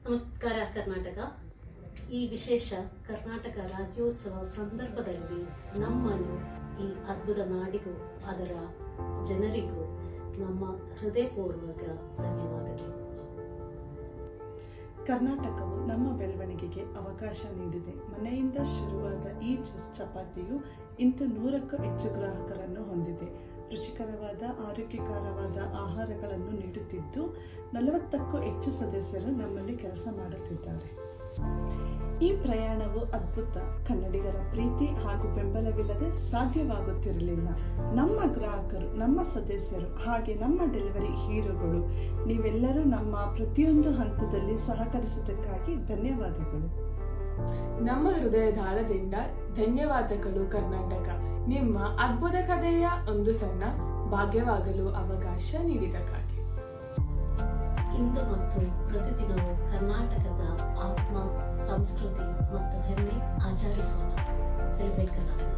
ನಮಸ್ಕಾರ ಕರ್ನಾಟಕ. ಈ ವಿಶೇಷ ಕರ್ನಾಟಕ ರಾಜ್ಯೋತ್ಸವ ಸಂದರ್ಭದಲ್ಲಿ ನಮ್ಮನ್ನು ಈ ಅದ್ಭುತ ನಾಡಿಗೂ ಅದರ ಜನರಿಗೂ ನಮ್ಮ ಹೃದಯಪೂರ್ವಕ ಧನ್ಯವಾದಗಳು. ಕರ್ನಾಟಕವು ನಮ್ಮ ಬೆಳವಣಿಗೆಗೆ ಅವಕಾಶ ನೀಡಿದೆ. ಮನೆಯಿಂದ ಶುರುವಾದ ಈ ಚಪಾತಿಯು ಇಂದು 100ಕ್ಕೂ ಹೆಚ್ಚು ಗ್ರಾಹಕರನ್ನು ಹೊಂದಿದೆ. ರುಚಿಕರವಾದ ಆರೋಗ್ಯಕರವಾದ ಆಹಾರಗಳನ್ನು ನೀಡುತ್ತಿದ್ದು 40ಕ್ಕೂ ಹೆಚ್ಚು ಸದಸ್ಯರು ನಮ್ಮಲ್ಲಿ ಕೆಲಸ ಮಾಡುತ್ತಿದ್ದಾರೆ. ಈ ಪ್ರಯಾಣವು ಅದ್ಭುತ. ಕನ್ನಡಿಗರ ಪ್ರೀತಿ ಹಾಗೂ ಬೆಂಬಲವಿಲ್ಲದೆ ಸಾಧ್ಯವಾಗುತ್ತಿರಲಿಲ್ಲ. ನಮ್ಮ ಗ್ರಾಹಕರು, ನಮ್ಮ ಸದಸ್ಯರು, ಹಾಗೆ ನಮ್ಮ ಡೆಲಿವರಿ ಹೀರೋಗಳು, ನೀವೆಲ್ಲರೂ ನಮ್ಮ ಪ್ರತಿಯೊಂದು ಹಂತದಲ್ಲಿ ಸಹಕರಿಸಿದ್ದಕ್ಕಾಗಿ ಧನ್ಯವಾದಗಳು. ನಮ್ಮ ಹೃದಯದಾಳದಿಂದ ಧನ್ಯವಾದಗಳು ಕರ್ನಾಟಕ. ನಿಮ್ಮ ಅದ್ಭುತ ಕಥೆಯ ಒಂದು ಸಣ್ಣ ಭಾಗ್ಯವಾಗಲು ಅವಕಾಶ ನೀಡಿದ್ದಕ್ಕಾಗಿ. ಇಂದು ಮತ್ತು ಪ್ರತಿದಿನವೂ ಕರ್ನಾಟಕದ ಆತ್ಮ, ಸಂಸ್ಕೃತಿ ಮತ್ತು ಹೆಮ್ಮೆ ಆಚರಿಸೋಣ. ಸೆಲೆಬ್ರೇಟ್ ಕರ್ನಾಟಕ.